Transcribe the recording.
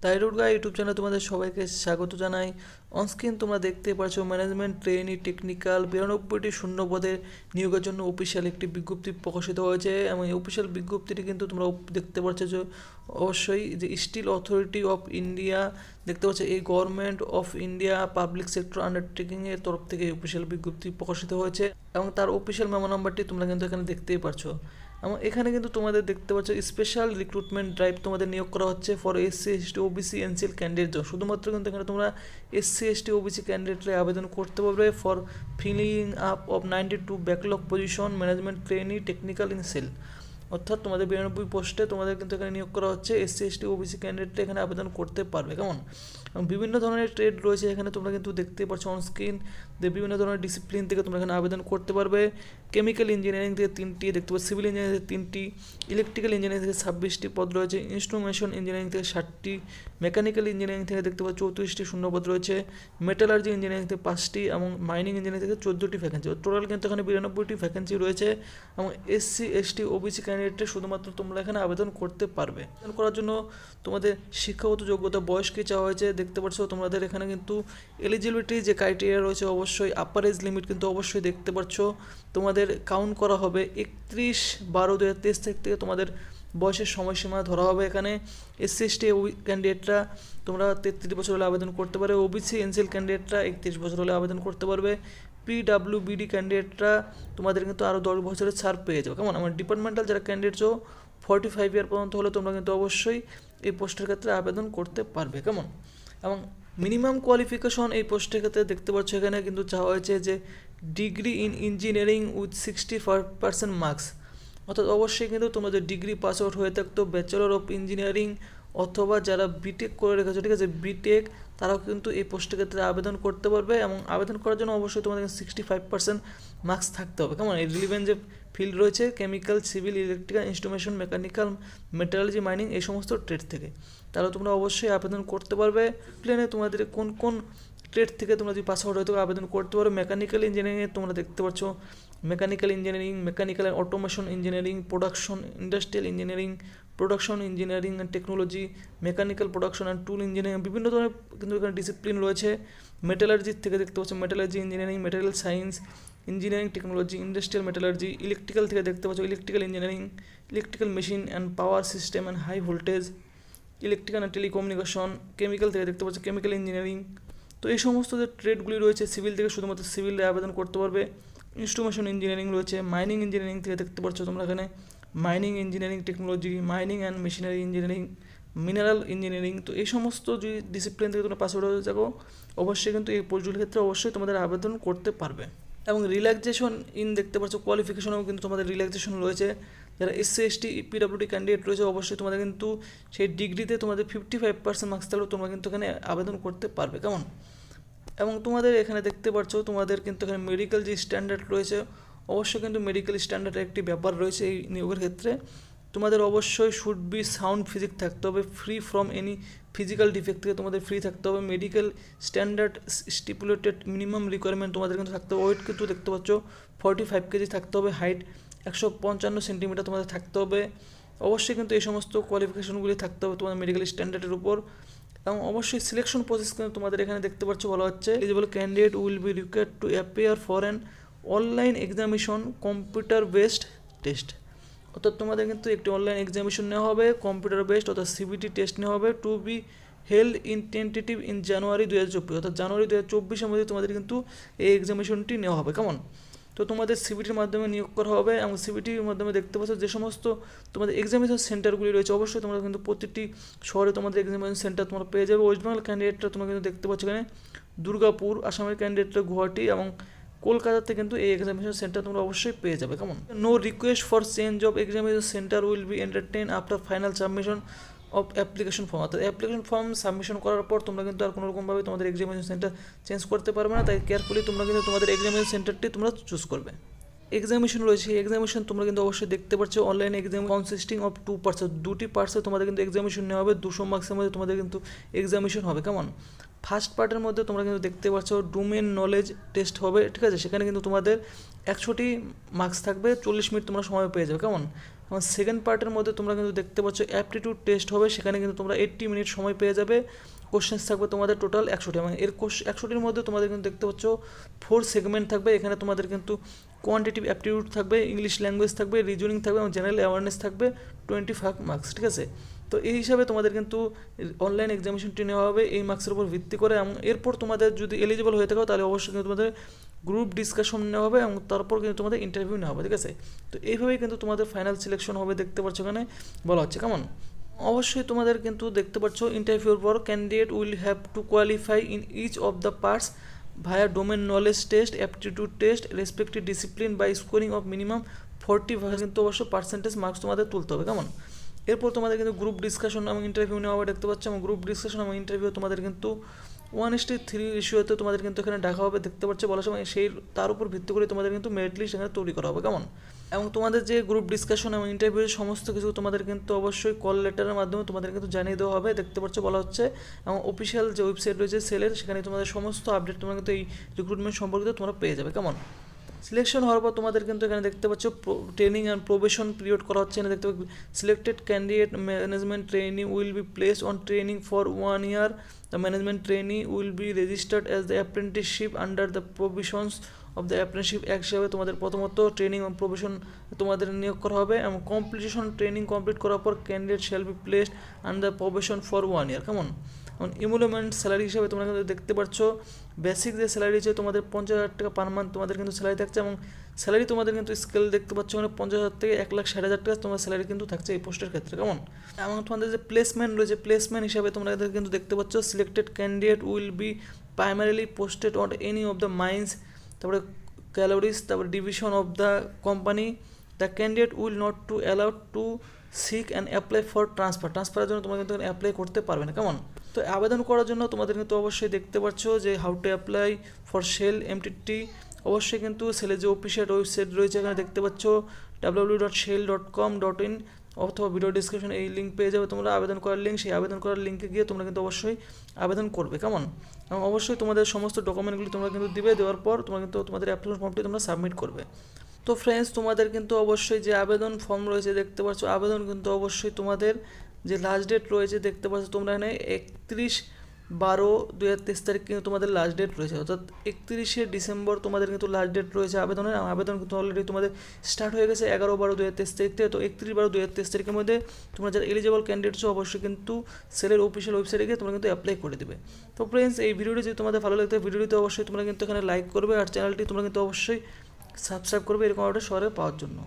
টাইরুড গাই YouTube চ্যানেলে তোমাদের সবাইকে স্বাগত জানাই। অনস্ক্রিন তোমরা দেখতে পাচ্ছ ম্যানেজমেন্ট ট্রেনি টেকনিক্যাল 92টি শূন্য পদে নিয়োগের জন্য অফিসিয়াল একটি বিজ্ঞপ্তি প্রকাশিত হয়েছে এবং এই অফিসিয়াল বিজ্ঞপ্তিটি কিন্তু তোমরা দেখতে পাচ্ছ যে অবশ্যই যে স্টিল অথরিটি অফ ইন্ডিয়া দেখতে পাচ্ছ এই government of India public sector আন্ডারটেকিংয়ের তরফ থেকে অফিসিয়াল বিজ্ঞপ্তি প্রকাশিত হয়েছে এবং তার অফিসিয়াল মেমো নাম্বারটি তোমরা কিন্তু এখানে দেখতেই পাচ্ছ। এবং এখানে কিন্তু তোমাদের দেখতে পাচ্ছ স্পেশাল রিক্রুটমেন্ট ড্রাইভ তোমাদের নিয়োগ করা হচ্ছে for SC ST OBC NCL candidate জন্য। শুধুমাত্র কিন্তু এখানে তোমরা এসসি এসটি ওবিসি ক্যান্ডিডেটরা আবেদন করতে পারবে for filling up of 92 backlog position management trainee technical in SAIL. অর্থাৎ তোমাদের 92 পোস্টে তোমাদের কিন্তু এখানে নিয়োগ করা হচ্ছে এসসি এসটি ওবিসি ক্যান্ডিডেটরা এখানে আবেদন করতে পারবে। কেমন? এবং বিভিন্ন ধরনের ট্রেড রয়েছে এখানে তোমরা কিন্তু দেখতে পাচ্ছ অন স্ক্রিন যে বিভিন্ন ধরনের ডিসিপ্লিন থেকে তোমরা এখানে আবেদন করতে পারবে। কেমিক্যাল ইঞ্জিনিয়ারিং থেকে 3টি দেখতে পাচ্ছ, সিভিল ইঞ্জিনিয়ারিং থেকে 3টি, ইলেকট্রিক্যাল ইঞ্জিনিয়ারিং থেকে 26টি পদ রয়েছে, ইনস্ট্রুমেন্টেশন ইঞ্জিনিয়ারিং থেকে 60টি, মেকানিক্যাল ইঞ্জিনিয়ারিং থেকে দেখতে পাচ্ছ 34টি শূন্যপদ রয়েছে, মেটালার্জি ইঞ্জিনিয়ারিং থেকে 5টি এবং মাইনিং ইঞ্জিনিয়ারিং থেকে 14টি ভ্যাকেন্সি। টোটাল কিন্তু এখানে 92টি ভ্যাকেন্সি রয়েছে এবং এসসি এসটি ওবিসি ক্যান্ডিডেটরা শুধুমাত্র তোমরা এখানে আবেদন করতে পারবে। আবেদন করার জন্য তোমাদের শিক্ষাগত যোগ্যতা বয়স কি চাওয়া হয়েছে দেখতে পাচ্ছ। তোমাদের এখানে কিন্তু এলিজিবিলিটি যে ক্রাইটেরিয়া রয়েছে অবশ্যই আপার এজ লিমিট কিন্তু অবশ্যই দেখতে পাচ্ছ। তোমাদের কাউন্ট করা হবে 31/12/2023 থেকে তোমাদের বয়সের সময়সীমা ধরা হবে। এখানে এসসি এসটি ক্যান্ডিডেটরা তোমরা 33 বছর হলে আবেদন করতে পারবে, ওবিসি এনসিএল ক্যান্ডিডেটরা 31 বছর হলে আবেদন করতে পারবে, পিডাব্লিউবিডি ক্যান্ডিডেটরা তোমাদের কিন্তু আরও 10 বছরের ছাড় পেয়ে যাবে। কেমন? আমার ডিপার্টমেন্টাল যারা ক্যান্ডিডেট 45 ইয়ার পর্যন্ত হলে তোমরা কিন্তু অবশ্যই এই পোস্টের ক্ষেত্রে আবেদন করতে পারবে। কেমন? এবং মিনিমাম কোয়ালিফিকেশন এই পোস্টের ক্ষেত্রে দেখতে পাচ্ছ এখানে কিন্তু চাওয়া হয়েছে যে degree in engineering with 65% marks. অর্থাৎ অবশ্যই কিন্তু তোমাদের ডিগ্রি পাস আউট হয়ে থাকতো ব্যাচেলর অফ ইঞ্জিনিয়ারিং অথবা যারা বিটেক করে রেখেছো, ঠিক আছে, বিটেক, তারাও কিন্তু এই পোস্টের ক্ষেত্রে আবেদন করতে পারবে এবং আবেদন করার জন্য অবশ্যই তোমাদের 65% মার্কস থাকতে হবে। কেমন? এই রিলিভেন্ট যে ফিল্ড রয়েছে chemical, civil, electrical, instrumentation, mechanical, metallurgy, mining এই সমস্ত ট্রেড থেকে, তাহলে তোমরা অবশ্যই আবেদন করতে পারবে। প্লেনে তোমাদের কোন কোন ট্রেড থেকে তোমরা যদি পাস আউট হয়তো আবেদন করতে পারো। মেকানিক্যাল ইঞ্জিনিয়ারিংয়ে তোমরা দেখতে পাচ্ছ mechanical engineering, mechanical and automation engineering, production industrial engineering, production engineering and technology, mechanical production and tool engineering, বিভিন্ন ধরনের কিন্তু এখানে ডিসিপ্লিন রয়েছে। মেটালার্জির থেকে দেখতে পাচ্ছ metallurgy engineering, material science, engineering technology, industrial metallurgy, electrical থেকে দেখতে পাচ্ছ electrical engineering, electrical machine and power system and high voltage, electrical and telecommunication, chemical থেকে দেখতে পাচ্ছ কেমিক্যাল ইঞ্জিনিয়ারিং। তো এই সমস্ত যে ট্রেডগুলি রয়েছে সিভিল থেকে শুধুমাত্র সিভিলে আবেদন করতে পারবে। ইনস্ট্রুমেন্টেশন ইঞ্জিনিয়ারিং রয়েছে, মাইনিং ইঞ্জিনিয়ারিং থেকে দেখতে পাচ্ছ তোমরা এখানে mining engineering technology, mining and machinery engineering, mineral engineering. তো এই সমস্ত যে ডিসিপ্লিন থেকে তোমরা পাস আউট হয়ে যাবো অবশ্যই কিন্তু এই পোস্টগুলির ক্ষেত্রে অবশ্যই তোমাদের আবেদন করতে পারবে। এবং রিল্যাক্সেশন ইন দেখতে পাচ্ছ কোয়ালিফিকেশনেও কিন্তু তোমাদের রিল্যাক্সেশন রয়েছে। যারা এসসি এসটি পিডাব্লিউডি ক্যান্ডিডেট রয়েছে অবশ্যই তোমাদের কিন্তু সেই ডিগ্রিতে তোমাদের 55% মার্কস থাকলেও তোমরা কিন্তু এখানে আবেদন করতে পারবে। কেমন? এবং তোমাদের এখানে দেখতে পাচ্ছ তোমাদের কিন্তু এখানে মেডিকেল যে স্ট্যান্ডার্ড রয়েছে অবশ্যই কিন্তু মেডিকেল স্ট্যান্ডার্ডের একটি ব্যাপার রয়েছে এই নিয়োগের ক্ষেত্রে। তোমাদের অবশ্যই শুড বি সাউন্ড ফিজিক থাকতে হবে, free from any physical defect থেকে তোমাদের ফ্রি থাকতে হবে। Medical standard stipulated minimum requirement তোমাদের কিন্তু থাকতে হবে। ওয়েট কিন্তু দেখতে পাচ্ছ 45 কেজি থাকতে হবে, হাইট 155 সেন্টিমিটার তোমাদের থাকতে হবে। অবশ্যই কিন্তু এই সমস্ত কোয়ালিফিকেশনগুলি থাকতে হবে তোমাদের মেডিকেল স্ট্যান্ডার্ডের উপর। এবং অবশ্যই সিলেকশন প্রসেস কিন্তু তোমাদের এখানে দেখতে পাচ্ছ বলা হচ্ছে eligible candidate will be required to appear for an online examination computer based test. অর্থাৎ তোমাদের কিন্তু একটি অনলাইন এক্সামিনেশন নেওয়া হবে কম্পিউটার বেসড অর্থাৎ সিবিটি টেস্ট নেওয়া হবে to be held in tentative in January 2024, অর্থাৎ জানুয়ারি 2024-এর মধ্যে তোমাদের কিন্তু এই এক্সামিনেশনটি নেওয়া হবে। কেমন? তো তোমাদের সিবিটির মাধ্যমে নিয়োগ করা হবে এবং সিবিটির মাধ্যমে দেখতে পাচ্ছ যে সমস্ত তোমাদের এক্সামিনেশন সেন্টারগুলি রয়েছে অবশ্যই তোমরা কিন্তু প্রতিটি শহরে তোমাদের এক্সামিনেশন সেন্টার তোমরা পেয়ে যাবে। ওয়েস্ট বেঙ্গল ক্যান্ডিডেটরা তোমরা কিন্তু দেখতে পাচ্ছ এখানে দুর্গাপুর, আসামের ক্যান্ডিডেটরা গুয়াহাটি এবং কলকাতাতে কিন্তু এই এক্সামিনেশন সেন্টার তোমরা অবশ্যই পেয়ে যাবে। কেমন? No request for change of examination centre will be entertain after final submission of application form. অর্থাৎ অ্যাপ্লিকেশন ফর্ম সাবমিশন করার পর তোমরা কিন্তু আর কোনোরকমভাবে তোমাদের এক্সামিনেশন সেন্টার চেঞ্জ করতে পারবে না, তাই কেয়ারফুলি তোমরা কিন্তু তোমাদের এক্সামিনেশন সেন্টারটি তোমরা চুজ করবে। এক্সামিনেশন রয়েছে এই এক্সামিনেশন তোমরা কিন্তু অবশ্যই দেখতে পাচ্ছ online exam consisting of 2 parts, দুটি পার্টসে তোমাদের কিন্তু এক্সামিনেশন নেওয়া হবে। 200 মার্কসের মধ্যে তোমাদের কিন্তু এক্সামিনেশন হবে। কেমন? ফার্স্ট পার্টের মধ্যে তোমরা কিন্তু দেখতে পাচ্ছ ডোমেন নলেজ টেস্ট হবে, ঠিক আছে, সেখানে কিন্তু তোমাদের 100টি মার্কস থাকবে, 40 মিনিট তোমরা সময় পেয়ে যাবে। কেমন? এবং সেকেন্ড পার্টের মধ্যে তোমরা কিন্তু দেখতে পাচ্ছ অ্যাপটিটিউড টেস্ট হবে, সেখানে কিন্তু তোমরা 80 মিনিট সময় পেয়ে যাবে। কোশ্চেন্স থাকবে তোমাদের টোটাল 100টি, এবং এর 100টির মধ্যে তোমাদের কিন্তু দেখতে পাচ্ছ 4 সেগমেন্ট থাকবে। এখানে তোমাদের কিন্তু কোয়ান্টিটিভ অ্যাপটিটিউড থাকবে, ইংলিশ ল্যাঙ্গুয়েজ থাকবে, রিজনিং থাকবে এবং জেনারেল অ্যাওয়ারনেস থাকবে 25 মার্কস, ঠিক আছে। তো এই হিসাবে তোমাদের কিন্তু অনলাইন এক্সামিনেশনটি নেওয়া হবে এই মার্কসের উপর ভিত্তি করে, এবং এরপর তোমাদের যদি এলিজিবল হয়ে থাকো তাহলে অবশ্যই কিন্তু তোমাদের গ্রুপ ডিসকাশন নেওয়া হবে এবং তারপর কিন্তু তোমাদের ইন্টারভিউ নেওয়া হবে, ঠিক আছে। তো এইভাবেই কিন্তু তোমাদের ফাইনাল সিলেকশন হবে, দেখতে পাচ্ছ এখানে বলা হচ্ছে কেমন। অবশ্যই তোমাদের কিন্তু দেখতে পাচ্ছ ইন্টারভিউর পর candidate will have to qualify in each of the parts via domain knowledge test, aptitude test, respective discipline by scoring of minimum 40 কিন্তু অবশ্যই পার্সেন্টেজ মার্কস তোমাদের তুলতে হবে কেমন। এরপর তোমাদের কিন্তু গ্রুপ ডিসকাশন এবং ইন্টারভিউ নেওয়া হবে, দেখতে পাচ্ছ, এবং গ্রুপ ডিসকাশন এবং ইন্টারভিউ তোমাদের কিন্তু 1:3 রেশিওতে তোমাদের কিন্তু এখানে ডাকা হবে, দেখতে পাচ্ছ বলার সময় সেই তার উপর ভিত্তি করে তোমাদের কিন্তু মেরিট লিস্ট এখানে তৈরি করা হবে কেমন। এবং তোমাদের যে গ্রুপ ডিসকাশন এবং ইন্টারভিউর সমস্ত কিছু তোমাদের কিন্তু অবশ্যই কল লেটারের মাধ্যমে তোমাদের কিন্তু জানিয়ে দেওয়া হবে, দেখতে পাচ্ছ বলা হচ্ছে। এবং অফিসিয়াল যে ওয়েবসাইট রয়েছে সেলের, সেখানে তোমাদের সমস্ত আপডেট তোমরা কিন্তু এই রিক্রুটমেন্ট সম্পর্কিত তোমরা পেয়ে যাবে কেমন। সিলেকশন হওয়ার পর তোমাদের কিন্তু এখানে দেখতে পাচ্ছ ট্রেনিং অ্যান্ড প্রোবেশন পিরিয়ড করা হচ্ছে, এখানে দেখতে পাচ্ছ selected candidate management trainee will be placed on training for 1 year. The management trainee will be registered as the apprenticeship under the provisions of the apprenticeship act হিসাবে তোমাদের প্রথমত training এবং probation তোমাদের নিয়োগ করা হবে, এবং কমপ্লিটেশন ট্রেনিং কমপ্লিট করার পর candidate shall be placed under probation for 1 year কেমন। এবং ইমুলেমেন্ট স্যালারি হিসাবে তোমরা কিন্তু দেখতে পাচ্ছ বেসিক যে স্যালারি আছে তোমাদের 50,000 টাকা পার মান্থ তোমাদের কিন্তু স্যালারি থাকছে, এবং স্যালারি তোমাদের কিন্তু স্কেল দেখতে পাচ্ছ মানে 50,000 থেকে 1,60,000 টাকা তোমার স্যালারি কিন্তু থাকছে এই পোস্টের ক্ষেত্রে কেমন। এবং তোমাদের যে প্লেসমেন্ট রয়েছে, প্লেসমেন্ট হিসাবে তোমরা কিন্তু দেখতে পাচ্ছ selected candidate will be primarily posted on any of the mines, তারপরে ক্যালোরিজ, তারপরে division of the company. The candidate will not to allowed to seek and apply for ট্রান্সফারের জন্য তোমরা কিন্তু অ্যাপ্লাই করতে পারবে না কেমন। তো আবেদন করার জন্য তোমাদের কিন্তু অবশ্যই দেখতে পাচ্ছ যে how to apply for sale MTT. অবশ্যই কিন্তু সেলের যে অফিসিয়াল ওয়েবসাইট রয়েছে এখানে দেখতে পাচ্ছ www.shell.com.in, অথবা ভিডিও ডিসক্রিপশনে এই লিঙ্ক পেয়ে যাবে তোমরা আবেদন করার লিঙ্ক, সেই আবেদন করার লিঙ্কে গিয়ে তোমরা কিন্তু অবশ্যই আবেদন করবে কেমন। এবং অবশ্যই তোমাদের সমস্ত ডকুমেন্টগুলি তোমরা কিন্তু দিবে, দেওয়ার পর তোমরা কিন্তু তোমাদের অ্যাপ্লিকেশন ফর্মটি তোমরা সাবমিট করবে। তো ফ্রেন্ডস, তোমাদের কিন্তু অবশ্যই যে আবেদন ফর্ম রয়েছে দেখতে পাচ্ছ, আবেদন কিন্তু অবশ্যই তোমাদের যে লাস্ট ডেট রয়েছে দেখতে পাচ্ছ তোমরা এখানে 31/12/2023 তারিখ কিন্তু তোমাদের লাস্ট ডেট রয়েছে, অর্থাৎ 31শে ডিসেম্বর তোমাদের কিন্তু লাস্ট ডেট রয়েছে আবেদনের। আবেদন কিন্তু অলরেডি তোমাদের স্টার্ট হয়ে গেছে 11/12/2023 তারিখ থেকে। তো 31/12/2023 তারিখের মধ্যে তোমরা যারা এলিজিবল ক্যান্ডিডেট আছো অবশ্যই কিন্তু সেলের অফিসিয়াল ওয়েবসাইটে গিয়ে তোমরা কিন্তু অ্যাপ্লাই করে দেবে। তো ফ্রেন্ডস, এই ভিডিওটি যদি তোমাদের ভালো লাগতো ভিডিওটিতে অবশ্যই তোমরা কিন্তু এখানে লাইক করবে, আর চ্যানেলটি তোমরা কিন্তু অবশ্যই সাবস্ক্রাইব করবে এরকম একটা শহরে পাওয়ার জন্য।